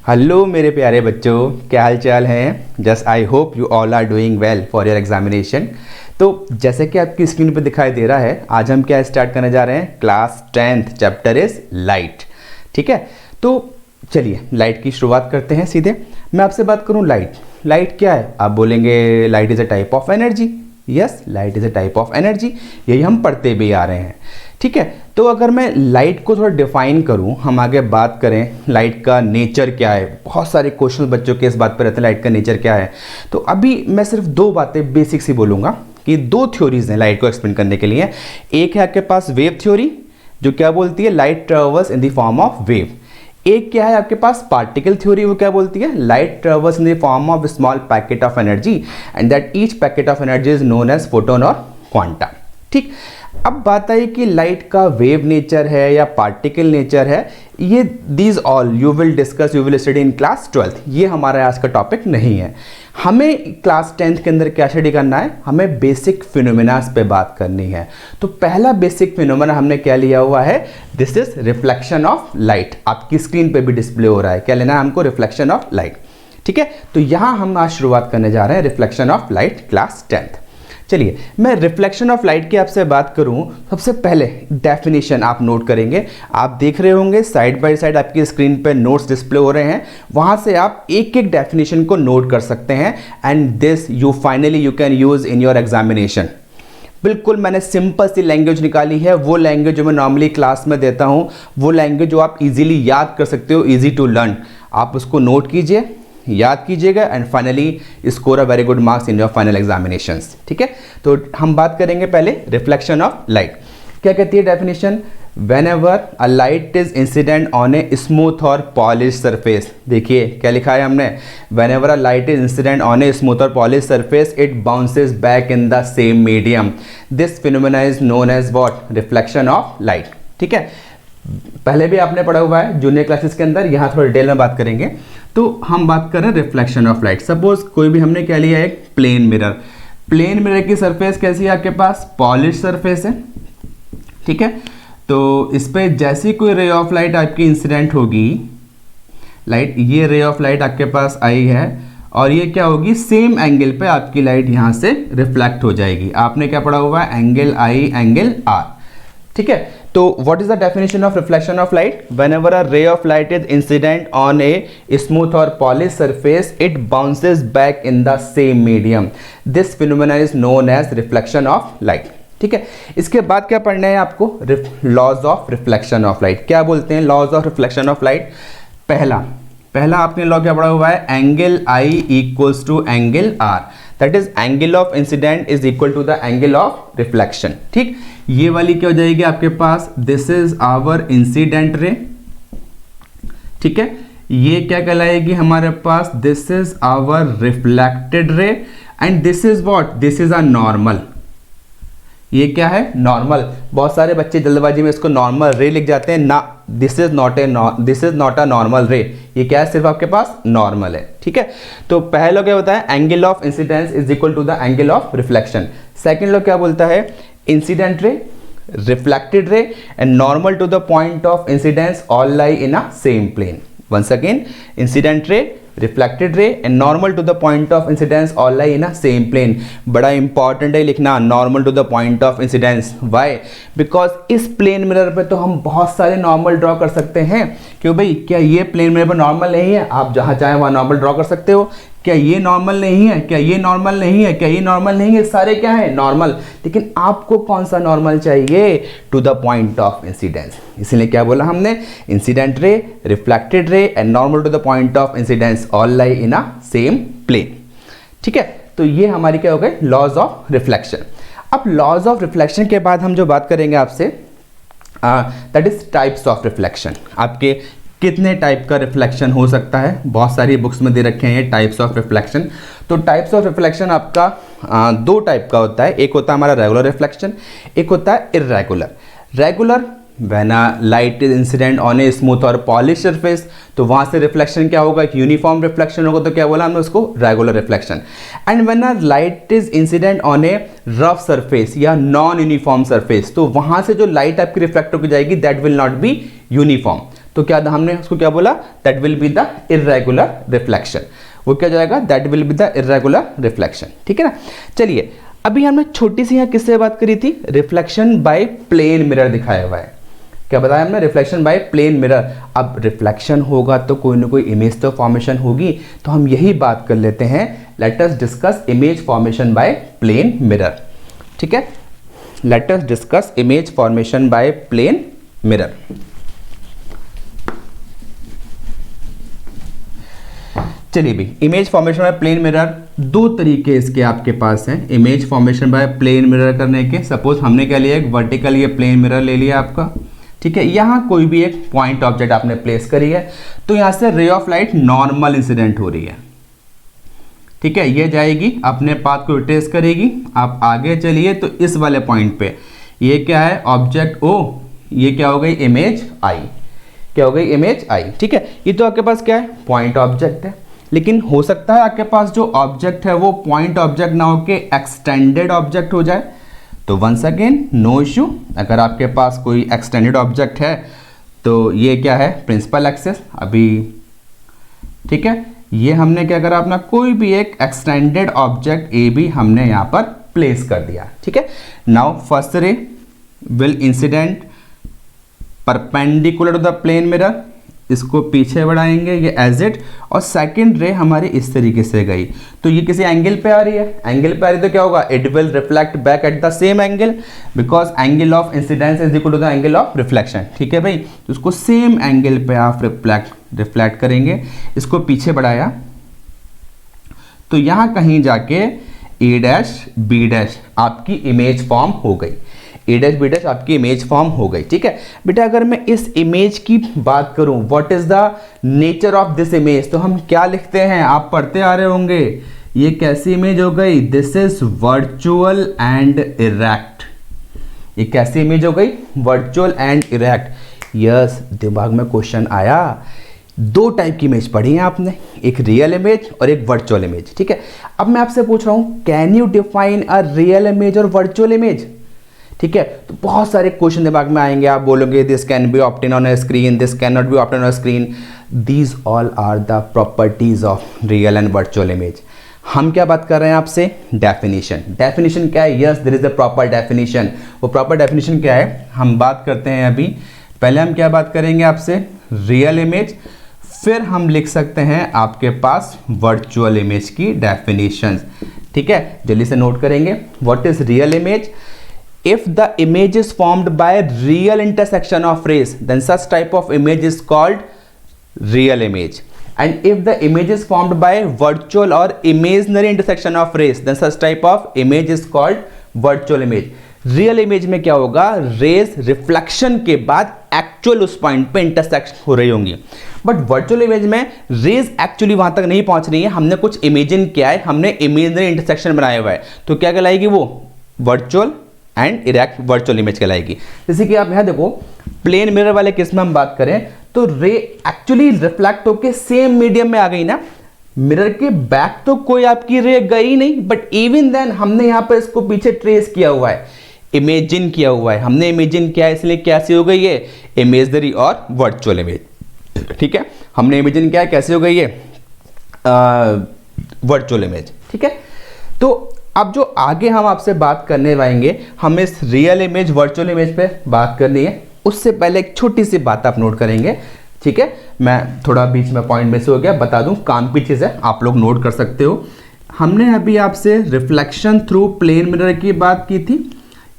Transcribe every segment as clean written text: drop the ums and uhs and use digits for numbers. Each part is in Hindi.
हेलो मेरे प्यारे बच्चों, क्या हाल चाल है। Just I hope you all are doing well for your examination. तो जैसे कि आपकी स्क्रीन पर दिखाई दे रहा है, आज हम क्या स्टार्ट करने जा रहे हैं। Class 10th chapter is light. ठीक है, तो चलिए लाइट की शुरुआत करते हैं सीधे। मैं आपसे बात करूं लाइट क्या है। आप बोलेंगे light is a type of energy. Yes, light is a type of energy, यही हम पढ़ते भी आ रहे हैं। ठीक है, तो अगर मैं लाइट को थोड़ा डिफाइन करूं, हम आगे बात करें लाइट का नेचर क्या है। बहुत सारे क्वेश्चन बच्चों के इस बात पर रहते हैं लाइट का नेचर क्या है। तो अभी मैं सिर्फ दो बातें बेसिक सी बोलूँगा कि दो थ्योरीज हैं लाइट को एक्सप्लेन करने के लिए। एक है आपके पास वेव थ्योरी, जो क्या बोलती है light travels in the form of wave. एक क्या है आपके पास पार्टिकल थ्योरी, वो क्या बोलती है light travels in the form of small packet of energy and that each packet of energy is known as photon और क्वांटा। ठीक, अब बात आई कि लाइट का वेव नेचर है या पार्टिकल नेचर है, ये these all you will discuss, you will study in class 12th। ये हमारा आज का टॉपिक नहीं है। हमें क्लास 10th के अंदर क्या स्टडी करना है, हमें बेसिक फिनोमेनास पे बात करनी है। तो पहला बेसिक फिनोमेना हमने क्या लिया हुआ है, this is reflection of light. आपकी स्क्रीन पे भी डिस्प्ले हो रहा है, क्या लेना है हमको, रिफ्लेक्शन ऑफ लाइट। ठीक है, तो यहां हम आज शुरुआत करने जा रहे हैं reflection of light class 10th। चलिए, मैं रिफ्लेक्शन ऑफ लाइट की आपसे बात करूं, सबसे पहले डेफिनेशन आप नोट करेंगे। आप देख रहे होंगे साइड बाय साइड आपकी स्क्रीन पे नोट्स डिस्प्ले हो रहे हैं, वहां से आप एक एक डेफिनेशन को नोट कर सकते हैं and this you finally you can use in your examination. बिल्कुल मैंने सिंपल सी लैंग्वेज निकाली है, वो लैंग्वेज जो मैं नॉर्मली क्लास में देता हूं, वो लैंग्वेज जो आप इजीली याद कर सकते हो, इजी टू लर्न। आप उसको नोट कीजिए, याद कीजिएगा and finally score a very good marks in your final examinations. ठीक है, तो हम बात करेंगे पहले रिफ्लेक्शन ऑफ लाइट। क्या कहती है definition, whenever a light is incident on a smooth और पॉलिश सरफेस। देखिए क्या लिखा है हमने, whenever a light is incident on a smooth और polish surface it bounces back in the same medium. This phenomena is known as what, reflection of light. ठीक है, पहले भी आपने पढ़ा हुआ है जूनियर क्लासेस के अंदर, यहाँ थोड़ा डिटेल में बात करेंगे। तो हम बात कर रहे हैं रिफ्लेक्शन ऑफ लाइट। सपोज कोई भी हमने क्या लिया, एक प्लेन मिरर। प्लेन मिरर की सरफेस कैसी है आपके पास, पॉलिश सरफेस है। ठीक है, तो इस पे जैसी कोई रे ऑफ लाइट आपकी इंसिडेंट होगी, लाइट ये रे ऑफ लाइट आपके पास आई है और ये क्या होगी, सेम एंगल पे आपकी लाइट यहाँ से रिफ्लेक्ट हो जाएगी। आपने क्या पढ़ा हुआ है, एंगल आई एंगल आर। ठीक है, तो what is the definition of reflection of light? Whenever a ray of light is incident on a smooth or polished surface, it bounces back in the same medium. This phenomenon is known as reflection of light. ठीक है, इसके बाद क्या पढ़ना है आपको, laws of reflection of light. क्या बोलते हैं laws of reflection of light. पहला आपने लॉ क्या पढ़ा हुआ है, angle I equals to angle R, that is angle of incident is equal to the angle of reflection. ठीक, ये वाली क्या हो जाएगी आपके पास, this is our incident ray. ठीक है, ये क्या कहलाएगी हमारे पास, this is our reflected ray and this is what, this is a normal. ये क्या है, नॉर्मल। बहुत सारे बच्चे जल्दबाजी में इसको नॉर्मल रे लिख जाते हैं ना, this is not a normal रे। ये क्या है, सिर्फ आपके पास नॉर्मल है। ठीक है, तो पहला क्या होता है, angle of incidence is equal to the angle of reflection. Second law क्या बोलता है, incident ray, reflected ray and normal to the point of incidence all lie in a same plane. once again, incident ray, reflected ray and normal to the point of incidence all lie in a same plane। बड़ा इंपॉर्टेंट है लिखना, normal to the point of incidence। why? because इस प्लेन मिरर पे तो हम बहुत सारे नॉर्मल ड्रॉ कर सकते हैं। क्यों भाई, क्या ये प्लेन मिरर पर नॉर्मल नहीं है, आप जहाँ चाहें वहाँ नॉर्मल ड्रॉ कर सकते हो। क्या ये नॉर्मल नहीं है, क्या ये नॉर्मल नहीं है, क्या ये नॉर्मल नहीं है, सारे क्या है नॉर्मल। लेकिन आपको कौन सा नॉर्मल चाहिए, to the point of incidence. इसलिए क्या बोला हमने, incident ray, reflected ray and normal to the point of incidence all lie in a same plane. ठीक है, तो ये हमारी क्या हो गई, लॉज ऑफ रिफ्लेक्शन। अब लॉज ऑफ रिफ्लेक्शन के बाद हम जो बात करेंगे आपसे, that is types of reflection. आपके कितने टाइप का रिफ्लेक्शन हो सकता है, बहुत सारी बुक्स में दे रखे हैं ये टाइप्स ऑफ रिफ्लेक्शन। तो टाइप्स ऑफ रिफ्लेक्शन आपका दो टाइप का होता है, एक होता है हमारा रेगुलर रिफ्लेक्शन, एक होता है irregular. Regular, when a light is incident on a smooth और पॉलिश सरफेस, तो वहाँ से रिफ्लेक्शन क्या होगा, एक यूनिफॉर्म रिफ्लेक्शन होगा, तो क्या बोला हमने उसको, regular reflection. And when a light is incident on A rough surface या नॉन यूनिफॉर्म सरफेस, तो वहाँ से जो लाइट आपकी रिफ्लेक्ट होकर जाएगी that will not be uniform. तो क्या हमने उसको क्या बोला, that will be the irregular reflection. वो क्या जाएगा, that will be the irregular reflection. ठीक है ना। चलिए अभी हमने छोटी सी यहाँ किससे बात करी थी, रिफ्लेक्शन बाय प्लेन मिरर दिखाया हुआ है। क्या बताया हमने, रिफ्लेक्शन बाय प्लेन मिरर। अब रिफ्लेक्शन होगा तो कोई ना कोई इमेज तो फॉर्मेशन होगी, तो हम यही बात कर लेते हैं, let us discuss image formation by plane mirror. ठीक है, let us discuss image formation by plane mirror. चलिए भी, image formation by plane mirror दो तरीके इसके आपके पास हैं image formation by plane mirror करने के। सपोज हमने क्या लिया, एक वर्टिकल ये प्लेन मिरर ले लिया आपका। ठीक है, यहाँ कोई भी एक पॉइंट ऑब्जेक्ट आपने प्लेस करी है, तो यहाँ से ray of light normal incident हो रही है। ठीक है, ये जाएगी अपने पाथ को ट्रेस करेगी। आप आगे चलिए तो इस वाले पॉइंट पे ये क्या है, ऑब्जेक्ट ओ, ये क्या हो गई, इमेज आई। क्या हो गई, इमेज आई। ठीक है, ये तो आपके पास क्या है, पॉइंट ऑब्जेक्ट है। लेकिन हो सकता है आपके पास जो ऑब्जेक्ट है वो पॉइंट ऑब्जेक्ट ना होके एक्सटेंडेड ऑब्जेक्ट हो जाए, तो वंस अगेन नो इश्यू। अगर आपके पास कोई एक्सटेंडेड ऑब्जेक्ट है तो ये क्या है, प्रिंसिपल एक्सिस अभी। ठीक है, ये हमने क्या करा, अपना कोई भी एक एक्सटेंडेड ऑब्जेक्ट ए बी हमने यहाँ पर प्लेस कर दिया। ठीक है, now first ray will incident perpendicular to the plane mirror, इसको पीछे बढ़ाएंगे ये एज इट, और सेकंड रे हमारी इस तरीके से गई, तो ये किसी एंगल पे आ रही है। एंगल पे आ रही है तो क्या होगा, it will reflect back at the same angle, because angle of incidence is equal to the angle of reflection. ठीक है भाई, तो उसको सेम एंगल पे आप रिफ्लेक्ट करेंगे। इसको पीछे बढ़ाया तो यहां कहीं जाके ए डैश बी डैश आपकी इमेज फॉर्म हो गई। ए डैश बी डैश आपकी इमेज फॉर्म हो गई। ठीक है बेटा, अगर मैं इस इमेज की बात करूं, what is the nature of this image, तो हम क्या लिखते हैं, आप पढ़ते आ रहे होंगे। ये कैसी इमेज हो गई, this is virtual and erect. ये कैसी इमेज हो गई, वर्चुअल एंड इरेक्ट। यस, दिमाग में क्वेश्चन आया, दो टाइप की इमेज पढ़ी है आपने, एक रियल इमेज और एक वर्चुअल इमेज। ठीक है, अब मैं आपसे पूछ रहा हूं, can you define a real image और वर्चुअल इमेज। ठीक है, तो बहुत सारे क्वेश्चन दिमाग में आएंगे, आप बोलोगे this can be obtain on a screen, this can not be obtain on a screen. These all are the properties of real and virtual image. हम क्या बात कर रहे हैं आपसे, डेफिनेशन। डेफिनेशन क्या है, yes there is a proper definition. वो प्रॉपर डेफिनेशन क्या है, हम बात करते हैं अभी। पहले हम क्या बात करेंगे आपसे, रियल इमेज, फिर हम लिख सकते हैं आपके पास वर्चुअल इमेज की डेफिनेशन। ठीक है, जल्दी से नोट करेंगे। What is real image, if the image is formed by real intersection of rays, then such type of image is called real image. And if the image is formed by virtual or imaginary intersection of rays, then such type of image is called virtual image. Real image में क्या होगा, रेज रिफ्लेक्शन के बाद एक्चुअल उस पॉइंट पे इंटरसेक्शन हो रही होंगी, बट वर्चुअल इमेज में रेज एक्चुअली वहां तक नहीं पहुंच रही है, हमने कुछ इमेजिन किया है, हमने इमेजिनरी इंटरसेक्शन बनाया हुआ है, तो क्या कहलाएगी वो, virtual and erect virtual image कहलाएगी। जैसे कि आप यहां देखो, प्लेन मिरर वाले केस में हम बात करें तो रे एक्चुअली रिफ्लेक्ट होकर सेम मीडियम में आ गई ना, मिरर के बैक तो कोई आपकी रे गई नहीं, बट इवन देन हमने यहां पर इसको पीछे ट्रेस किया हुआ है, इमेजिन किया हुआ है, हमने इमेजिन किया है, इसलिए कैसी हो गई है, इमेजनरी और वर्चुअल इमेज। ठीक है, हमने इमेजिन किया है, कैसे हो गई है, वर्चुअल इमेज। ठीक है, तो अब जो आगे हम आपसे बात करने वाएंगे, हम इस रियल इमेज वर्चुअल इमेज पे बात करनी है, उससे पहले एक छोटी सी बात आप नोट करेंगे। ठीक है, मैं थोड़ा बीच में पॉइंट मिस हो गया, बता दूं, काम की चीज़ है, आप लोग नोट कर सकते हो। हमने अभी आपसे रिफ्लेक्शन थ्रू प्लेन मिरर की बात की थी,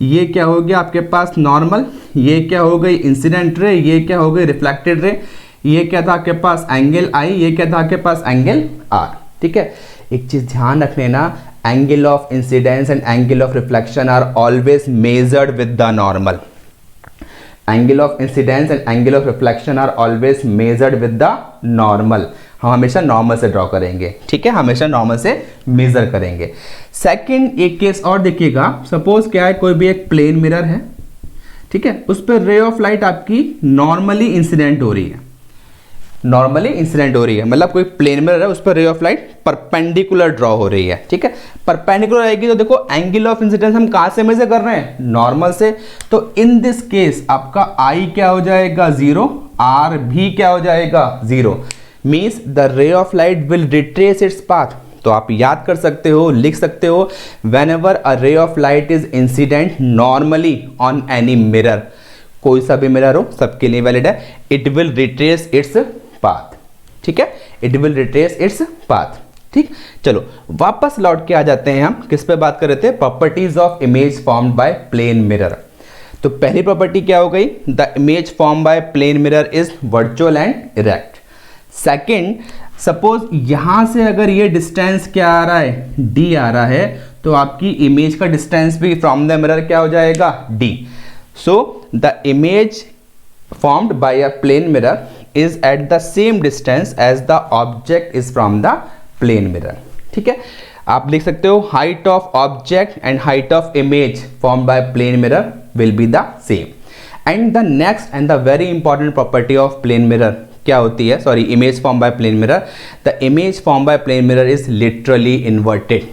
ये क्या हो गया आपके पास नॉर्मल, ये क्या हो गई इंसिडेंट रे, ये क्या हो गई रिफ्लेक्टेड रे, ये क्या था आपके पास एंगल आई, ये क्या था आपके पास एंगल आर। ठीक है, एक चीज़ ध्यान रखने ना, angle of incidence and angle of reflection are always measured with the normal. Angle of incidence and angle of reflection are always measured with the normal. हम हमेशा नॉर्मल से ड्रॉ करेंगे। ठीक है, हमेशा नॉर्मल से मेजर करेंगे। सेकंड एक केस और देखिएगा, सपोज क्या है, कोई भी एक प्लेन मिरर है, ठीक है, उस पर रे ऑफ लाइट आपकी नॉर्मली इंसिडेंट हो रही है, नॉर्मली इंसिडेंट हो रही है, मतलब कोई प्लेन मिरर है, उस पर ray of light perpendicular draw हो रही है। ठीक है, परपेंडिकुलर आएगी तो देखो एंगल ऑफ इंसिडेंस हम कहां से मेजर कर रहे हैं, नॉर्मल से, तो इन दिस केस आपका आई क्या हो जाएगा, 0, आर भी क्या हो जाएगा 0, means the ray of light will retrace its path. तो आप याद कर सकते हो, लिख सकते हो, when ever a ray of light is incident normally on any mirror, कोई सा भी मिरर हो सबके लिए वैलिड है, it will retrace its path. ठीक है, it will retrace its path. ठीक, चलो वापस लौट के आ जाते हैं, हम किस पे बात कर रहे थे, properties of image formed by plane mirror. तो पहली प्रॉपर्टी क्या हो गई, the image form by plane mirror is virtual and erect. Second, suppose यहां से अगर ये डिस्टेंस क्या आ रहा है, d आ रहा है, तो आपकी इमेज का डिस्टेंस भी फ्रॉम द मिरर क्या हो जाएगा, d। So the image formed by a plane mirror is at the same distance as the object is from the plane mirror. ठीक है, आप लिख सकते हो height of object and height of image formed by plane mirror will be the same. And the next and the very important property of plane mirror क्या होती है, sorry, image form by plane mirror, the image form by plane mirror is literally inverted.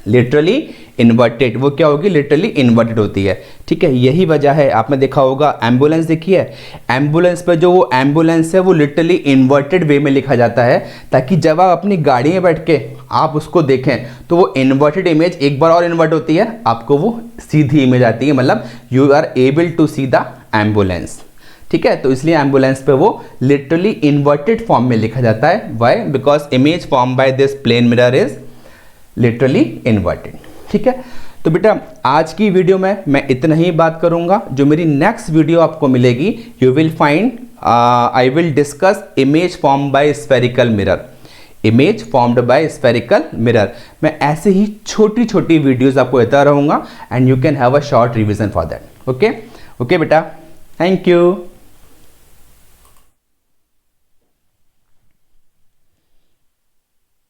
Literally inverted, वो क्या होगी, लिटरली इन्वर्टेड होती है। ठीक है, यही वजह है, आपने देखा होगा एम्बुलेंस देखी है, एम्बुलेंस पे जो वो एम्बुलेंस है वो लिटरली इन्वर्टेड वे में लिखा जाता है, ताकि जब आप अपनी गाड़ी में बैठ के आप उसको देखें तो वो इन्वर्टेड इमेज एक बार और इन्वर्ट होती है, आपको वो सीधी इमेज आती है, मतलब you are able to see the ambulance. ठीक है, तो इसलिए एम्बुलेंस पे वो लिटरली इन्वर्टेड फॉर्म में लिखा जाता है। Why, because image form by this plane mirror is literally inverted. ठीक है, तो बेटा आज की वीडियो में मैं इतना ही बात करूंगा। जो मेरी नेक्स्ट वीडियो आपको मिलेगी, you will find I will discuss image form bye spherical mirror, image formed bye spherical mirror. मैं ऐसे ही छोटी छोटी वीडियोस आपको देता रहूंगा and you can have a short revision for that. Okay okay बेटा, थैंक यू।